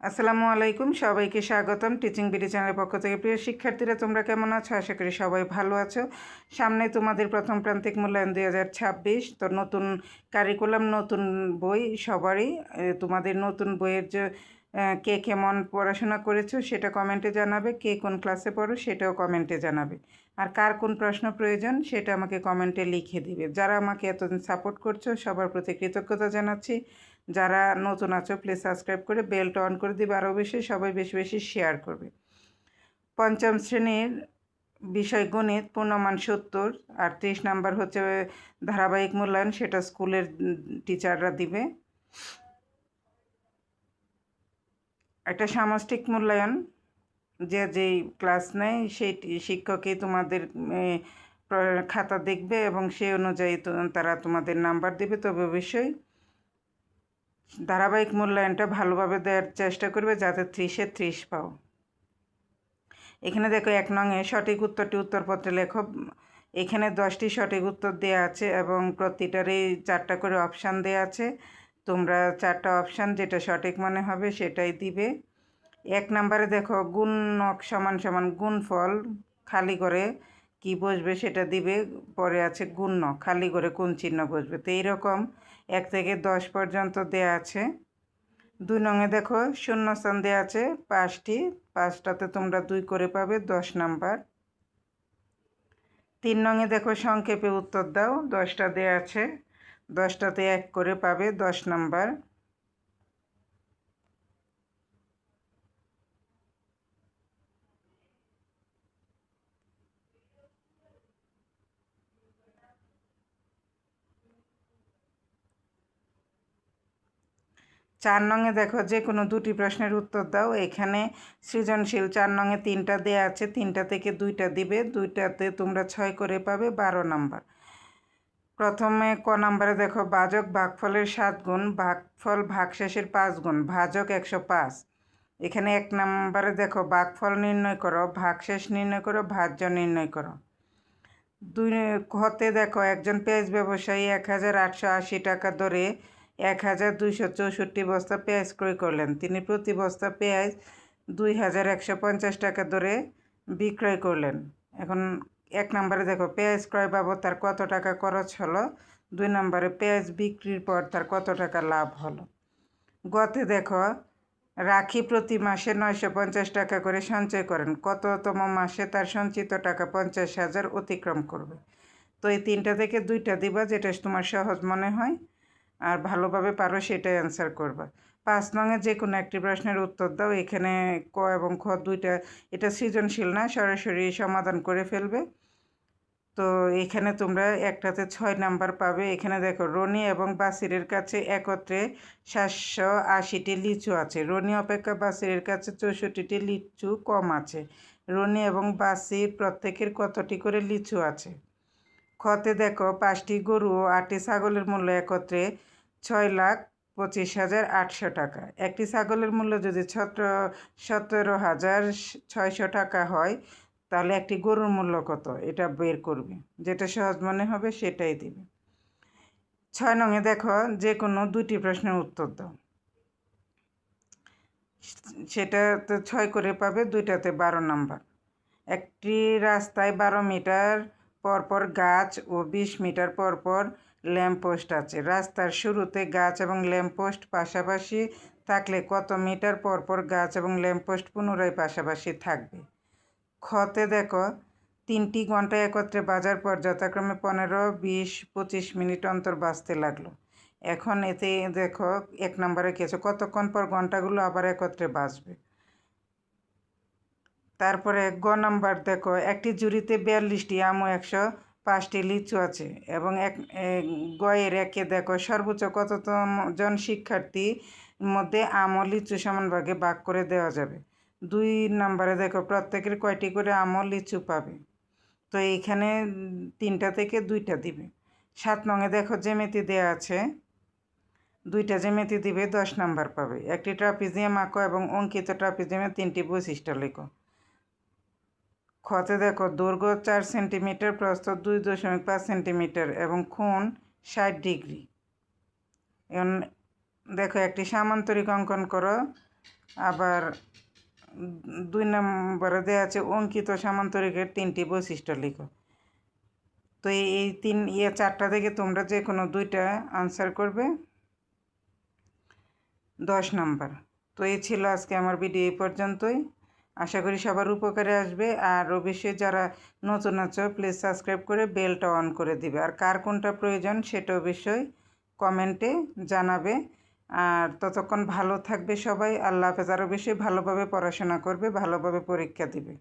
আসসালামু আলাইকুম, সবাইকে স্বাগতম টিচিং বিডি চ্যানেলের পক্ষ থেকে। প্রিয় শিক্ষার্থীরা, তোমরা কেমন আছো? আশা করি সবাই ভালো আছো। সামনে তোমাদের প্রথম প্রান্তিক মূল্যায়ন 2026। তো নতুন কারিকুলাম, নতুন বই সবারই। তোমাদের নতুন বইয়ের যে কে কেমন পড়াশোনা করেছো সেটা কমেন্টে জানাবে, কে কোন ক্লাসে পড়ো সেটাও কমেন্টে জানাবে, আর কার কোন প্রশ্ন প্রয়োজন সেটা আমাকে কমেন্টে লিখে দিবে। যারা আমাকে এতদিন সাপোর্ট করছো সবার প্রতি কৃতজ্ঞতা জানাচ্ছি। যারা নতুন আছো প্লিজ সাবস্ক্রাইব করে বেলটা অন করে দিবে, আর অবশ্যই সবাই বেশি বেশি শেয়ার করবে। পঞ্চম শ্রেণীর বিষয় গণিত, পূর্ণমান 70, আর 30 নাম্বার হচ্ছে ধারাবাহিক মূল্যায়ন, সেটা স্কুলের টিচাররা দিবে। একটা সামষ্টিক মূল্যায়ন, যে যেই ক্লাস নেয় সেই শিক্ষকই তোমাদের খাতা দেখবে এবং সেই অনুযায়ী তারা তোমাদের নাম্বার দেবে। তবে অবশ্যই ধারাবাহিক মূল্যায়নটা ভালোভাবে দেওয়ার চেষ্টা করবে যাতে 30-এ 30 পাও। এখানে দেখো 1 নংয়ে সঠিক উত্তরটি উত্তরপত্রে লেখো। এখানে 10টি সঠিক উত্তর দেওয়া আছে এবং প্রতিটারই 4টা করে অপশান দেওয়া আছে। তোমরা 4টা অপশান যেটা সঠিক মনে হবে সেটাই দিবে। 1 নম্বরে দেখো গুণক সমান সমান গুণফল, খালি করে কি বসবে সেটা দিবে। পরে আছে গুণক, খালি করে কোন চিহ্ন বসবে। তো এইরকম 1 থেকে 10 পর্যন্ত দেয়া আছে। 2 নংয়ে দেখো শূন্যস্থান দেওয়া আছে 5টি, 5টাতে তোমরা 2 করে পাবে, 10 নাম্বার। 3 নংয়ে দেখো সংক্ষেপে উত্তর দাও, 10টা দেওয়া আছে, 10টাতে 1 করে পাবে, 10 নাম্বার। 4 নংয়ে দেখো যে কোনো 2টি প্রশ্নের উত্তর দাও। এখানে সৃজনশীল 4 নংয়ে 3টা দেওয়া আছে, 3টা থেকে 2টা দিবে, 2টাতে তোমরা 6 করে পাবে, 12 নাম্বার। প্রথমে ক নাম্বারে দেখো ভাজক ভাগফলের 7 গুণ, ভাগফল ভাগশেষের 5 গুণ, ভাজক 105। এখানে 1 নাম্বারে দেখো ভাগফল নির্ণয় করো, ভাগশেষ নির্ণয় করো, ভাজ্য নির্ণয় করো। 2 হতে দেখো একজন পেঁয়াজ ব্যবসায়ী 1880 টাকা দরে 1264 বস্তা পেঁয়াজ ক্রয় করলেন। তিনি প্রতি বস্তা পেঁয়াজ 2150 টাকা দরে বিক্রয় করলেন। এখন 1 নম্বরে দেখো পেঁয়াজ ক্রয় বাবদ তার কত টাকা খরচ হলো। 2 নম্বরে পেঁয়াজ বিক্রির পর তার কত টাকা লাভ হলো। গতে দেখো রাখি প্রতি মাসে 950 টাকা করে সঞ্চয় করেন, কততম মাসে তার সঞ্চিত টাকা 50,000 অতিক্রম করবে। তো এই 3টা থেকে 2টা দিবা, যেটা তোমার সহজ মনে হয় আর ভালোভাবে পারো সেটাই অ্যান্সার করবা। 5 নংয়ে যে কোনো একটি প্রশ্নের উত্তর দাও। এখানে ক এবং খ 2টা, এটা সৃজনশীল না, সরাসরি সমাধান করে ফেলবে। তো এখানে তোমরা একটাতে 6 নাম্বার পাবে। এখানে দেখো রনি এবং বাসিরের কাছে একত্রে 780টি লিচু আছে। রনি অপেক্ষা বাসিরের কাছে 64টি লিচু কম আছে। রনি এবং বাসির প্রত্যেকের কতটি করে লিচু আছে। খতে দেখো 5টি গরু ও 8টি ছাগলের মূল্য একত্রে 6,25,800 টাকা। একটি ছাগলের মূল্য যদি 17,600 টাকা হয় তাহলে একটি গরুর মূল্য কত, এটা বের করবে। যেটা সহজ মনে হবে সেটাই দিবে। 6 নংয়ে দেখো যে কোনো 2টি প্রশ্নের উত্তর দাও। সেটাতে 6 করে পাবে, 2টাতে 12 নাম্বার। একটি রাস্তায় 12 মিটার পরপর গাছ ও 20 মিটার পরপর ল্যাম্পপোস্ট আছে। রাস্তার শুরুতে গাছ এবং ল্যাম্পপোস্ট পাশাপাশি থাকলে কত মিটার পরপর গাছ এবং ল্যাম্পপোস্ট পুনরায় পাশাপাশি থাকবে। খতে দেখো 3টি ঘন্টা একত্রে বাজার পর যথাক্রমে 15, 20, 25 মিনিট অন্তর বাজতে লাগলো। এখন এতে দেখো 1 নম্বরে কি আছে, কতক্ষণ পর ঘন্টাগুলো আবার একত্রে বাজবে। তারপরে গ নাম্বার দেখো একটি ঝুড়িতে 42টি আম ও 105টি লিচু আছে এবং গয়ের একে দেখো সর্বোচ্চ কততম জন শিক্ষার্থীর মধ্যে আম ও লিচু সমান ভাগে ভাগ করে দেওয়া যাবে। 2 নাম্বারে দেখো প্রত্যেকের কয়টি করে আম ও লিচু পাবে। তো এইখানে 3টা থেকে 2টা দিবে। 7 নংয়ে দেখো জ্যামিতি দেওয়া আছে, 2টা জ্যামিতি দিবে, 10 নাম্বার পাবে। একটি ট্রাপিজিয়াম আঁকো এবং অঙ্কিত ট্রাপিজিয়ামের 3টি বৈশিষ্ট্য লেখো। খতে দেখো দৈর্ঘ্য 4 সেন্টিমিটার, প্রস্থ 2.5 সেন্টিমিটার এবং কোণ 60 ডিগ্রি। এখন দেখো একটি সামান্তরিক অঙ্কন করো। আবার 2 নম্বরে দেওয়া আছে অঙ্কিত সামান্তরিকের 3টি বৈশিষ্ট্য লিখো। তো এই 4টা থেকে তোমরা যে কোনো 2টা আনসার করবে 10 নাম্বার। তো এই ছিল আজকে আমার ভিডিও এই পর্যন্তই। আশা করি সবার উপকারে আসবে। আর অবশ্যই যারা নতুন আছো প্লিজ সাবস্ক্রাইব করে বেলটা অন করে দিবে। আর কার কোনটা প্রয়োজন সেটা অবশ্যই কমেন্টে জানাবে। আর ততক্ষণ ভালো থাকবে সবাই। আল্লাহ হাফেজ। আর অবশ্যই ভালোভাবে পড়াশোনা করবে, ভালোভাবে পরীক্ষা দিবে।